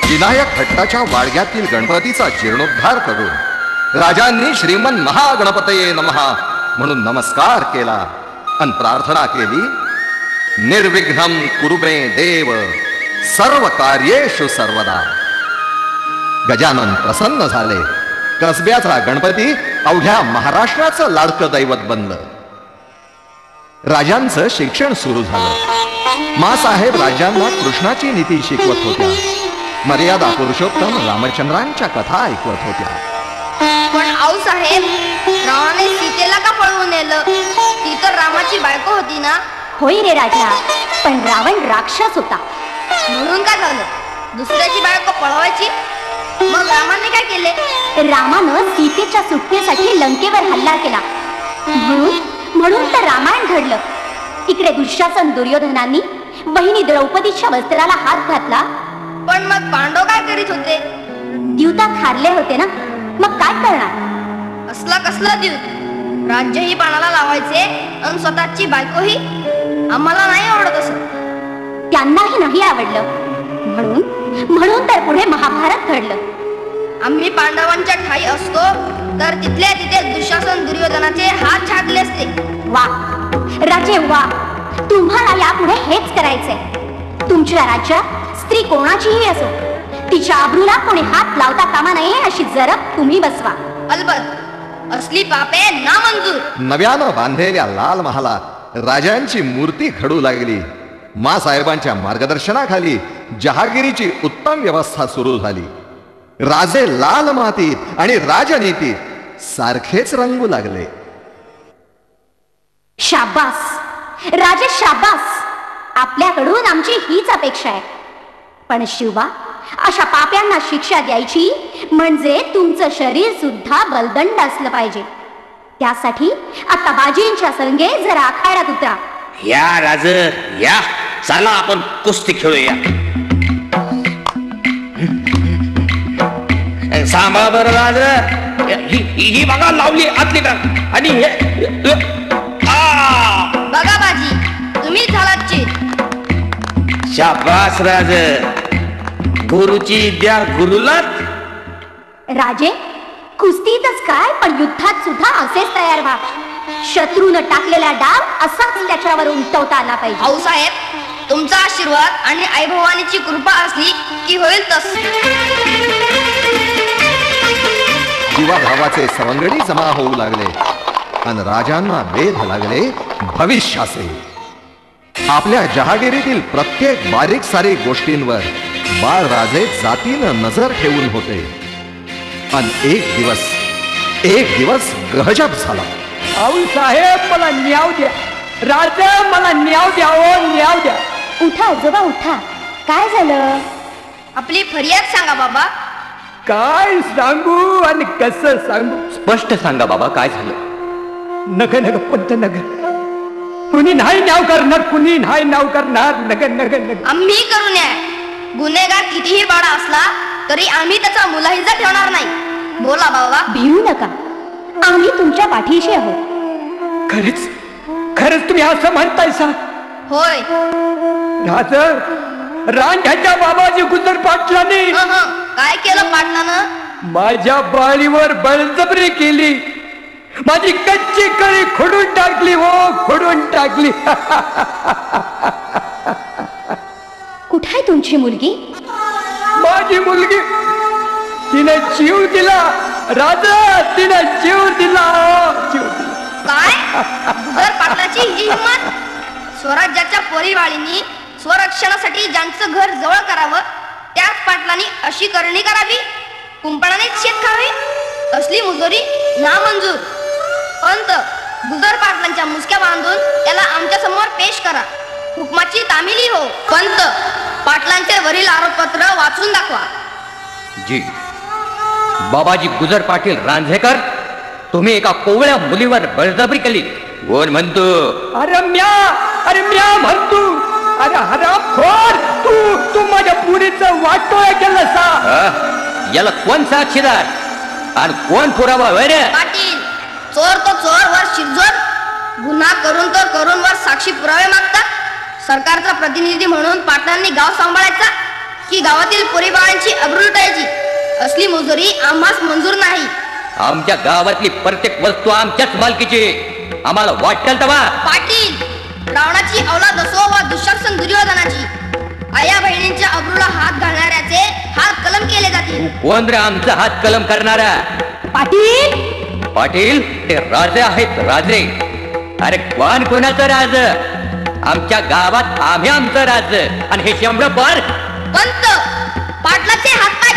विनायक भट्टाच्या वाडग्यातील गणपतीचा जीर्णोद्धार करून राजांनी श्रीमन महागणपतये नमः म्हणून नमस्कार केला आणि प्रार्थना केली, निर्विघ्नं कुरु मे देव सर्व कार्येषु सर्वदा. गजानन प्रसन्न झाले. कसब्याचा गणपती अवघ्या महाराष्ट्राचं लाडकं दैवत बनलं. राजांचं शिक्षण सुरू झालं. मासाहेब राजांना कृष्णाची नीती शिकवत होत्या. मर्यादा पुरुषोत्तम रामचंद्रांच्या कथा ऐकवत होत्या. पण आऊसाहेब, रावणाने सीतेला का पळवून नेलं? ती तर रामाची बायको होती ना. होय रे राजा, पण रावण राक्षस होता. म्हणून काय झालं? दुसऱ्याची बायको पळवायची? मग रामाने काय केले? रामानं सीतेच्या सुटकेसाठी लंकेवर हल्ला केला. म्हणून तर रामायण घडलं. इकडे दुःशासन दुर्योधनांनी बहिणी द्रौपदीच्या वस्त्राला हात घातला. पण मग पांडव काय करीत होते? द्यूतात हारले होते ना, मग काय करणार? असला कसला द्यूत? राज्यही पाणाला लावायचे आणि स्वतःची बायकोही? आम्हाला नाही आवडत असं. त्यांनाही नाही आवडलं. म्हणून तर पुढे महाभारत घडलं. आम्ही पांडवांच्या ठाई असतो तर तिथल्या तिथे दुःशासन दुर्योधनाचे हात छाटले असते. वा राजे वा, तुम्हाला यापुढे हेच करायचंय. तुमच्या राज्यात स्त्री कोणाचीही असो, तिच्या आबरूला कोणी हात लावता कामा नये अशी जरब तुम्ही बसवा. अलबत, असली पापे नामंजूर. नव्यानं बांधलेल्या लाल महालात राजांची मूर्ती घडू लागली. मासाहेबांच्या मार्गदर्शनाखाली जहागिरीची उत्तम व्यवस्था सुरू झाली. राजे लाल मातीत आणि राजनीतीत सारखेच रंगू लागले. शाबास राजे शाबास, आपल्याकडून आमची हीच अपेक्षा आहे. पण शिवा, अशा पाप्यांना शिक्षा द्यायची म्हणजे तुमचं शरीर सुद्धा बलदंड असलं पाहिजे. त्यासाठी आता बाजींच्या संगे जरा आखाड्यात उतरा. या राज या, चला आपण कुस्ती खेळूया. सांभाळ बरं राज, ही बघा लावली आतली का. आणि बघा बाजी, तुम्ही झालात चीत. शाबास राज, गुरुची द्या गुरुला. राजे, कुस्तीतच काय पण युद्धात सुद्धा असेच तयार व्हा. शत्रूनं टाकलेला डाव असाच त्याच्यावर उलटवता आला पाहिजे. आऊसाहेब, तुमचा आशीर्वाद आणि आईभवानीची कृपा असली की होईल तस. जीवाभावाचे सवंगडी जमा होऊ लागले आणि राजांना वेध लागले भविष्याचे. आपल्या जहागिरीतील प्रत्येक बारीक सारीक गोष्टींवर बाळराजे जातीनं नजर ठेवून होते. आणि एक दिवस गजब झाला. आऊसाहेब, मला न्याव द्या. राजा, मला न्याव द्या. ओ न्याव द्या. उठा आजोबा उठा, काय झालं? आपली फरियाद सांगा बाबा. काय सांगू आणि कसं सांगू? स्पष्ट सांगा बाबा, काय झालं? नग पंत नग, कुणी नाही न्याव करणार, कुणी नाही नाव करणार. नग नग नग, आम्ही करू न्याय. गुन्हेगार कितीही बाळा असला तरी आम्ही त्याचा मुलाहिजा ठेवणार नाही. बोला बाबा. भिवू नका, आम्ही तुमच्या पाठीशी आहोत. खरंच तुम्ही असं म्हणताय सा? होय. रांझ्याच्या बाबाजी गुजर पाटलाने काय केलं पाटलानं? माझ्या बाळीवर बळजबरी केली. माझी कच्ची कळी खोडून टाकली. हो, खोडून टाकली. कुठे आहे तुमची मुलगी? माझी मुलगी, तिने जीव दिला. राजा, तिने जीव दिला. काय? गुजर पाटलाची ही हिंमत? स्वराज्याच्या पोरीवाळींनी स्वरक्षणासाठी ज्यांचं घर जवळ करावं त्याच पाटलांनी अशी करणी करावी, कुंपणानेच शेत खावे? असली मुजोरी नामंजूर. पंत, गुजर पाटलांच्या मुसक्या बांधून त्याला आमच्या समोर पेश करा. हुकमाची तामिली हो. पंत, पाटलांचे वरील आरोपपत्र वाचून दाखवा. जी. बाबाजी गुजर पाटील रांझेकर, तुम्ही एका कोवळ्या मुलीवर बळजबरी केली. कोण म्हणतो? अरे म्या म्हणतो. अरे हरामखोर, तू माझ्या पुरीचं वाटोळं केलं सा. याला कोण साक्षीदार आणि कोण पुरावा? पाटील, चोर तो चोर वर शिरजोर, गुन्हा करून तर करून वर साक्षी पुरावे मागतात. सरकारचा प्रतिनिधी म्हणून पाटलांनी गाव सांभाळायचा की की गावातील पोरीबाळांची अब्रू लुटायची. असली मुजोरी आम्हास मंजूर नाही. आमच्या गावातली प्रत्येक वस्तू आमच्याच मालकीची. आम्हाला वाटेल तेव्हा. पाटील, रावणाची औलाद असो वा दुःशासन दुर्योधनाची, आया बहिणींच्या अब्रूला हात घालणाऱ्याचे हात कलम केले जातील. कोण रे आमचा हात कलम करणारा? पाटील, पाटील, ते राजे आहेत, राजे. अरे कोण कोणाचं राज? आमच्या गावात आम्ही आमचं राज आणि हे शंभर पर पंत, पाटलाचे हातपाय